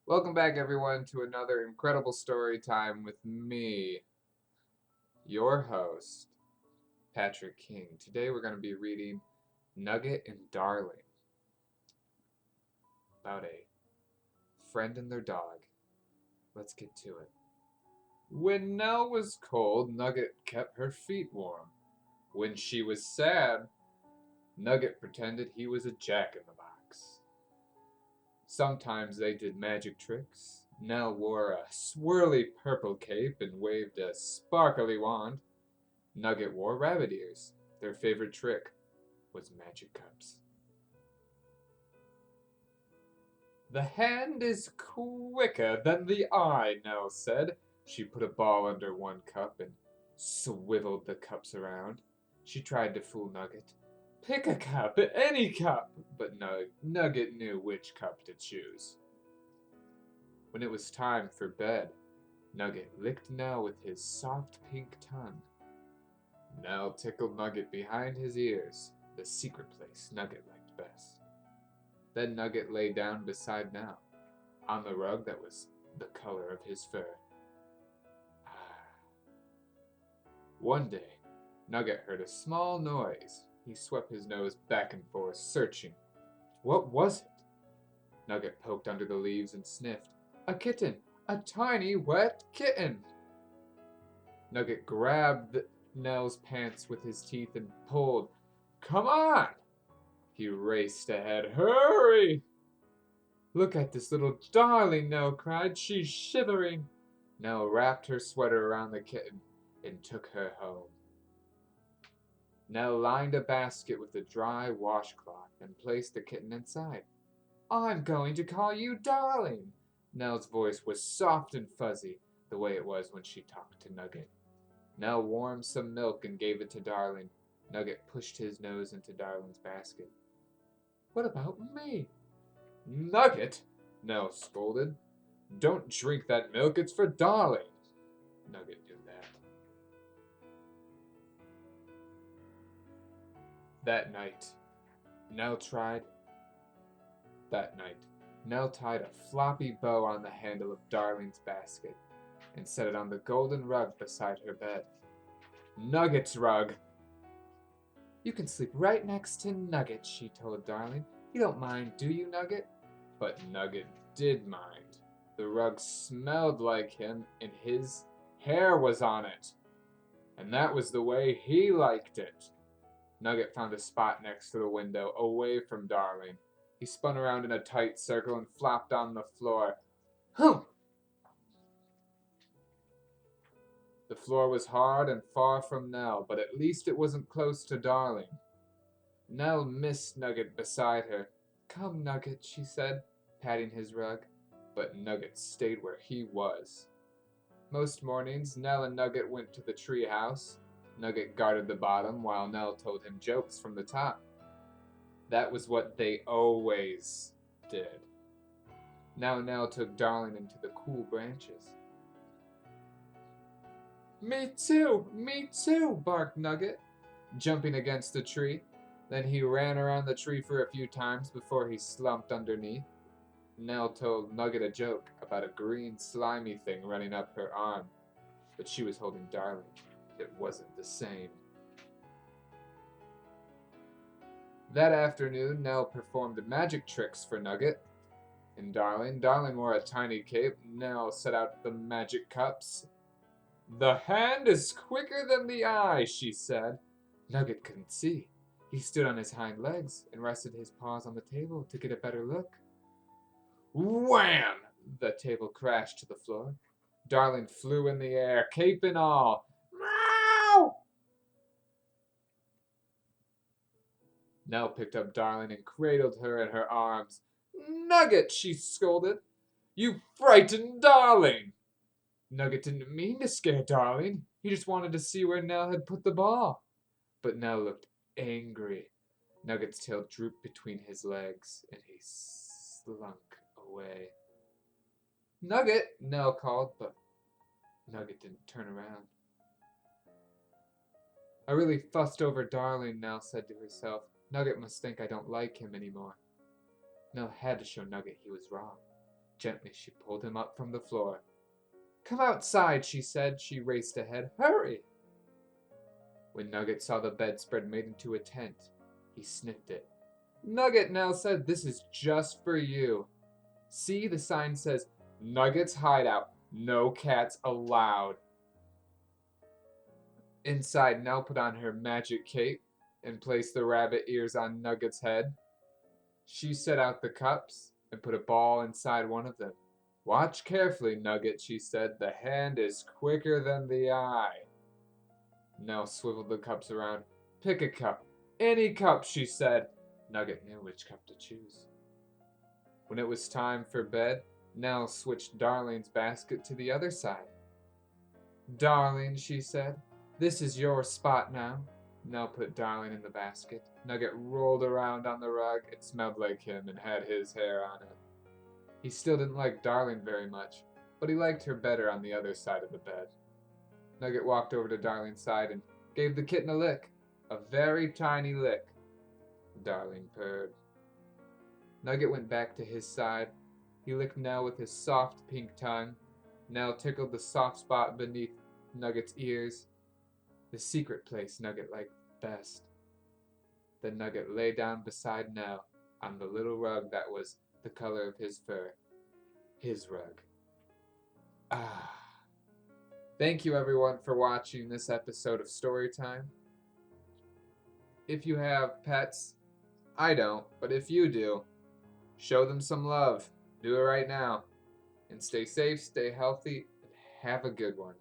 Welcome back, everyone, to another incredible story time with me, your host, Patrick King. Today we're going to be reading Nugget and Darling about a friend and their dog. Let's get to it. When Nell was cold, Nugget kept her feet warm. When she was sad, Nugget pretended he was a jack in the box. Sometimes they did magic tricks. Nell wore a swirly purple cape and waved a sparkly wand. Nugget wore rabbit ears. Their favorite trick was magic cups. The hand is quicker than the eye, Nell said. She put a ball under one cup and swiveled the cups around. She tried to fool Nugget. Pick a cup, any cup! But Nugget knew which cup to choose. When it was time for bed, Nugget licked Nell with his soft pink tongue. Nell tickled Nugget behind his ears, the secret place Nugget liked best. Then Nugget lay down beside Nell, on the rug that was the color of his fur. One day, Nugget heard a small noise. He swept his nose back and forth, searching. What was it? Nugget poked under the leaves and sniffed. A kitten! A tiny, wet kitten! Nugget grabbed Nell's pants with his teeth and pulled. Come on! He raced ahead. Hurry! Look at this little darling, Nell cried. She's shivering. Nell wrapped her sweater around the kitten and took her home. Nell lined a basket with a dry washcloth and placed the kitten inside. I'm going to call you Darling. Nell's voice was soft and fuzzy, the way it was when she talked to Nugget. Nell warmed some milk and gave it to Darling. Nugget pushed his nose into Darling's basket. What about me? Nugget, Nell scolded. Don't drink that milk, it's for Darling. Nugget knew that. That night, Nell tied a floppy bow on the handle of Darling's basket and set it on the golden rug beside her bed. Nugget's rug! You can sleep right next to Nugget, she told Darling. You don't mind, do you, Nugget? But Nugget did mind. The rug smelled like him, and his hair was on it. And that was the way he liked it. Nugget found a spot next to the window, away from Darling. He spun around in a tight circle and flopped on the floor. Humph! The floor was hard and far from Nell, but at least it wasn't close to Darling. Nell missed Nugget beside her. Come, Nugget, she said, patting his rug. But Nugget stayed where he was. Most mornings, Nell and Nugget went to the tree house. Nugget guarded the bottom while Nell told him jokes from the top. That was what they always did. Now Nell took Darling into the cool branches. Me too, barked Nugget, jumping against the tree. Then he ran around the tree for a few times before he slumped underneath. Nell told Nugget a joke about a green slimy thing running up her arm, but she was holding Darling. It wasn't the same. That afternoon, Nell performed magic tricks for Nugget and Darling. Darling wore a tiny cape. Nell set out the magic cups. The hand is quicker than the eye, she said. Nugget couldn't see. He stood on his hind legs and rested his paws on the table to get a better look. Wham! The table crashed to the floor. Darling flew in the air, cape and all. Meow! Nell picked up Darling and cradled her in her arms. Nugget, she scolded. You frightened Darling! Nugget didn't mean to scare Darling. He just wanted to see where Nell had put the ball. But Nell looked angry. Nugget's tail drooped between his legs, and he slunk away. Nugget, Nell called, but Nugget didn't turn around. I really fussed over Darling, Nell said to herself. Nugget must think I don't like him anymore. Nell had to show Nugget he was wrong. Gently, she pulled him up from the floor. Come outside, she said. She raced ahead. Hurry! When Nugget saw the bedspread made into a tent, he sniffed it. Nugget, Nell said, this is just for you. See, the sign says, Nugget's Hideout. No cats allowed. Inside, Nell put on her magic cape and placed the rabbit ears on Nugget's head. She set out the cups and put a ball inside one of them. Watch carefully, Nugget, she said. The hand is quicker than the eye. Nell swiveled the cups around. Pick a cup. Any cup, she said. Nugget knew which cup to choose. When it was time for bed, Nell switched Darling's basket to the other side. Darling, she said, this is your spot now. Nell put Darling in the basket. Nugget rolled around on the rug. It smelled like him and had his hair on it. He still didn't like Darling very much, but he liked her better on the other side of the bed. Nugget walked over to Darling's side and gave the kitten a lick. A very tiny lick. Darling purred. Nugget went back to his side. He licked Nell with his soft pink tongue. Nell tickled the soft spot beneath Nugget's ears. The secret place Nugget liked best. Then Nugget lay down beside Nell on the little rug that was the color of his fur. His rug. Ah. Thank you everyone for watching this episode of Storytime. If you have pets, I don't, but if you do, show them some love. Do it right now. And stay safe, stay healthy, and have a good one.